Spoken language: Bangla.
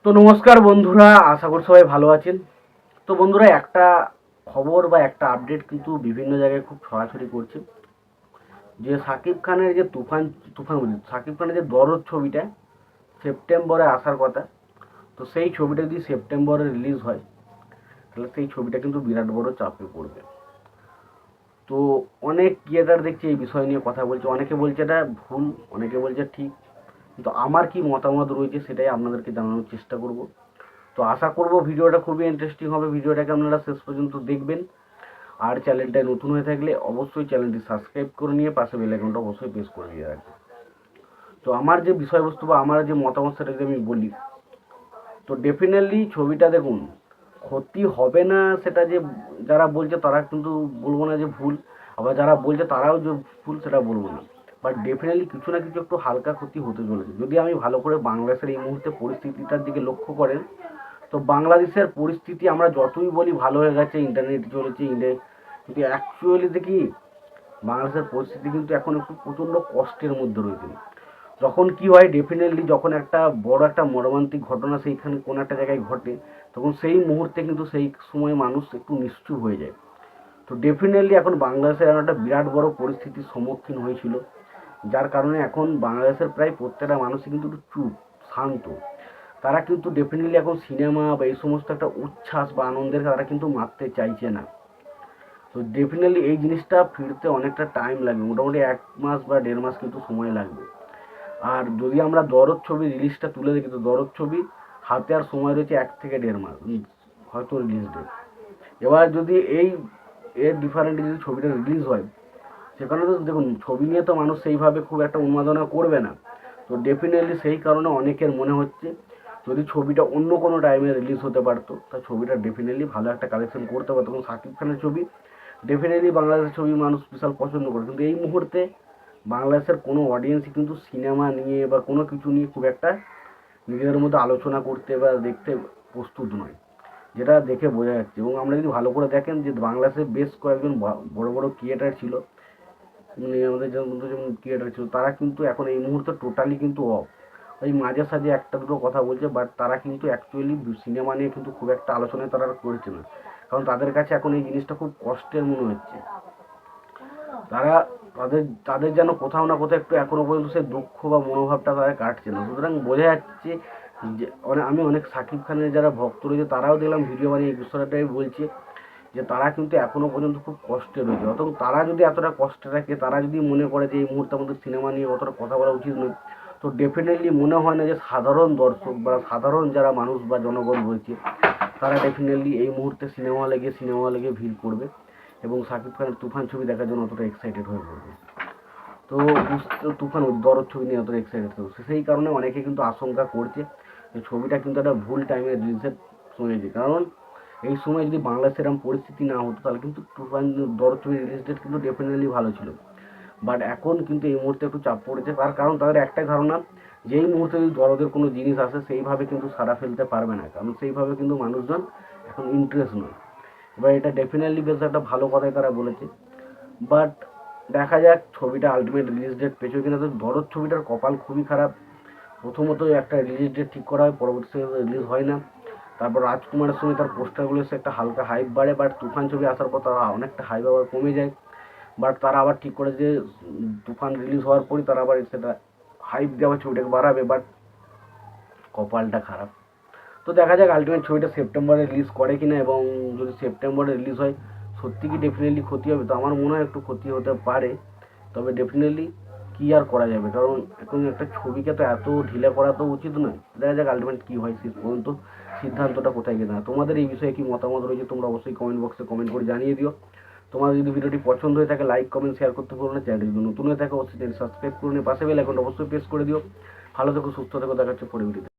তো নমস্কার বন্ধুরা, আশা করি সবাই ভালো আছেন। তো বন্ধুরা, একটা খবর বা একটা আপডেট কিন্তু বিভিন্ন জায়গায় খুব ছড়াছড়ি করছে যে সাকিব খানের যে তুফান তুফান বলি সাকিব খানের যে দরদ ছবিটা সেপ্টেম্বরে আসার কথা। তো সেই ছবিটা যদি সেপ্টেম্বরে রিলিজ হয় তাহলে সেই ছবিটা কিন্তু বিরাট বড় চাপে পড়বে। তো অনেক ক্রিয়েটার দেখছি এই বিষয় নিয়ে কথা বলছে, অনেকে বলছে এটা ভুল, অনেকে বলছে ঠিক। কিন্তু আমার কি মতামত রয়েছে সেটাই আপনাদেরকে জানানোর চেষ্টা করব। তো আশা করব ভিডিওটা খুবই ইন্টারেস্টিং হবে, ভিডিওটাকে আপনারা শেষ পর্যন্ত দেখবেন। আর চ্যানেলটায় নতুন হয়ে থাকলে অবশ্যই চ্যানেলটি সাবস্ক্রাইব করে নিয়ে পাশে বেল আইকনটা অবশ্যই প্রেস করে দিয়ে রাখবেন। তো আমার যে বিষয়বস্তু বা আমার যে মতামত সেটা যদি আমি বলি, তো ডেফিনেটলি ছবিটা দেখুন, ক্ষতি হবে না সেটা যে যারা বলছে তারা কিন্তু বলবো না যে ভুল, আবার যারা বলছে তারাও যে ভুল সেটা বলবো না। বাট ডেফিনেটলি কিছু না কিছু একটু হালকা ক্ষতি হতে চলেছে। যদি আমি ভালো করে বাংলাদেশের এই মুহূর্তে পরিস্থিতিটার দিকে লক্ষ্য করেন, তো বাংলাদেশের পরিস্থিতি আমরা যতই বলি ভালো হয়ে গেছে, ইন্টারনেট চলেছে, কিন্তু অ্যাকচুয়ালি দেখি বাংলাদেশের পরিস্থিতি কিন্তু এখন একটু প্রচণ্ড কষ্টের মধ্যে রয়েছে। যখন কি হয়, ডেফিনেটলি যখন একটা বড় একটা মর্মান্তিক ঘটনা সেইখানে কোনো একটা জায়গায় ঘটে, তখন সেই মুহূর্তে কিন্তু সেই সময় মানুষ একটু নিশ্চুপ হয়ে যায়। তো ডেফিনেটলি এখন বাংলাদেশের এমন একটা বিরাট বড় পরিস্থিতির সম্মুখীন হয়েছিল, যার কারণে এখন বাংলাদেশের প্রায় প্রত্যেকটা মানুষই কিন্তু একটু চুপ, শান্ত। তারা কিন্তু ডেফিনেটলি এখন সিনেমা বা এই সমস্ত একটা উচ্ছ্বাস বা আনন্দের তারা কিন্তু মারতে চাইছে না। তো ডেফিনেটলি এই জিনিসটা ফিরতে অনেকটা টাইম লাগবে, মোটামুটি 1 মাস বা 1.5 মাস কিন্তু সময় লাগবে। আর যদি আমরা দরদ ছবি রিলিজটা তুলে দেখি, তো দরদ ছবি হাতে আর সময় রয়েছে 1 থেকে 1.5 মাস হয়তো রিলিজ ডেট। এবার যদি এর ডিফারেন্টে যদি ছবিটা রিলিজ হয়, সেখানে তো দেখুন ছবি নিয়ে তো মানুষ সেইভাবে খুব একটা উন্মাদনা করবে না। তো ডেফিনেটলি সেই কারণে অনেকের মনে হচ্ছে যদি ছবিটা অন্য কোনো টাইমে রিলিজ হতে পারতো, তা ছবিটা ডেফিনেটলি ভালো একটা কালেকশন করতে পারতো। এবং শাকিব খানের ছবি ডেফিনেটলি বাংলাদেশের ছবি মানুষ বিশাল পছন্দ করে, কিন্তু এই মুহূর্তে বাংলাদেশের কোনো অডিয়েন্সই কিন্তু সিনেমা নিয়ে বা কোনো কিছু নিয়ে খুব একটা নিজেদের মধ্যে আলোচনা করতে বা দেখতে প্রস্তুত নয়, যেটা দেখে বোঝা যাচ্ছে। এবং আমরা যদি ভালো করে দেখেন যে বাংলাদেশের বেশ কয়েকজন বড় বড় ক্রিয়েটার ছিল, মানে আমাদের যেমন ক্রিয়েটার ছিল, তারা কিন্তু এখন এই মুহূর্তে টোটালি কিন্তু অফ। ওই মাঝে সাঝে একটা দুটো কথা বলছে, বাট তারা কিন্তু অ্যাকচুয়ালি সিনেমা নিয়ে কিন্তু খুব একটা আলোচনায় তারা করছে না, কারণ তাদের কাছে এখন এই জিনিসটা খুব কষ্টের মনে হচ্ছে। তারা তাদের তাদের যেন কোথাও না কোথাও একটু এখনো পর্যন্ত সেই দুঃখ বা মনোভাবটা তাদের কাটছে না। সুতরাং বোঝা যাচ্ছে যে আমি অনেক সাকিব খানের যারা ভক্ত রয়েছে তারাও দেখলাম ভিডিও বানিয়ে এই বিষয়টাই বলছে যে তারা কিন্তু এখনো পর্যন্ত খুব কষ্টে রয়েছে। অথচ তারা যদি এতটা কষ্টে থাকে, তারা যদি মনে করে যে এই মুহূর্তে আমাদের সিনেমা নিয়ে অতটা কথা বলা উচিত নয়, তো ডেফিনেটলি মনে হয় না যে সাধারণ দর্শক বা সাধারণ যারা মানুষ বা জনগণ রয়েছে তারা ডেফিনেটলি এই মুহূর্তে সিনেমা হলে গিয়ে ভিড় করবে এবং সাকিব খানের তুফান ছবি দেখার জন্য অতটা এক্সাইটেড হয়ে পড়বে। তো তুফান দরদ ছবি নিয়ে অতটা এক্সাইটেড থাকবে, সেই কারণে অনেকে কিন্তু আশঙ্কা করছে যে ছবিটা কিন্তু একটা ভুল টাইমে রিলিজের হয়েছে। কারণ এই সময় যদি বাংলাদেশের এরকম পরিস্থিতি না হতো তাহলে কিন্তু তুফান দরদ ছবি রিলিজ ডেট কিন্তু ডেফিনেটলি ভালো ছিল। বাট এখন কিন্তু এই মুহূর্তে একটু চাপ পড়েছে, তার কারণ তাদের একটাই ধারণা যে এই মুহূর্তে যদি দরদের কোনো জিনিস আসে সেইভাবে কিন্তু সারা ফেলতে পারবে না, কারণ সেইভাবে কিন্তু মানুষজন এখন ইন্টারেস্ট নয়। এবার এটা ডেফিনেটলি বেশ একটা ভালো কথাই তারা বলেছে। বাট দেখা যাক ছবিটা আলটিমেট রিলিজ ডেট পেছো কিনা। তো দরদ ছবিটার কপাল খুবই খারাপ। প্রথমত একটা রিলিজ ডেট ঠিক করা হয়, পরবর্তী রিলিজ হয় না। তারপর রাজকুমারের সঙ্গে তার পোস্টারগুলো এসে একটা হালকা হাইপ বাড়ে, বাট তুফান ছবি আসার পর তারা অনেকটা হাইপ আবার কমে যায়। বাট তারা আবার ঠিক করে যে তুফান রিলিজ হওয়ার পরই তারা আবার সেটা হাইপ দিয়ে আবার ছবিটাকে বাড়াবে, বাট কপালটা খারাপ। তো দেখা যাক আলটিমেট ছবিটা সেপ্টেম্বরে রিলিজ করে কিনা, এবং যদি সেপ্টেম্বরে রিলিজ হয় সত্যি কি ডেফিনেটলি ক্ষতি হবে, তো আমার মনে হয় একটু ক্ষতি হতে পারে। তবে ডেফিনেটলি কী আর করা যাবে, কারণ এখন একটা ছবিকে তো এত ঢিলে করা তো উচিত নয়। দেখা যাক আলটিমেট কী হয়, শেষ পর্যন্ত সিদ্ধান্তটা কোথায় গিয়ে না। তোমাদের এই বিষয়ে কি মতামত রয়েছে তোমরা অবশ্যই কমেন্ট বক্সে কমেন্ট করে জানিয়ে দিও। তোমাদের যদি ভিডিওটি পছন্দ হয়ে থাকে লাইক কমেন্ট শেয়ার করতে ভুলো না। চ্যানেলটি যদি নতুন হয়ে থাকে অবশ্যই চ্যানেল সাবস্ক্রাইব করে নিয়ে পাশে বেল আইকনটা অবশ্যই প্রেস করে দিও। ভালো থেকো, সুস্থ থেকো, দেখা হচ্ছে পরে ভিডিওতে।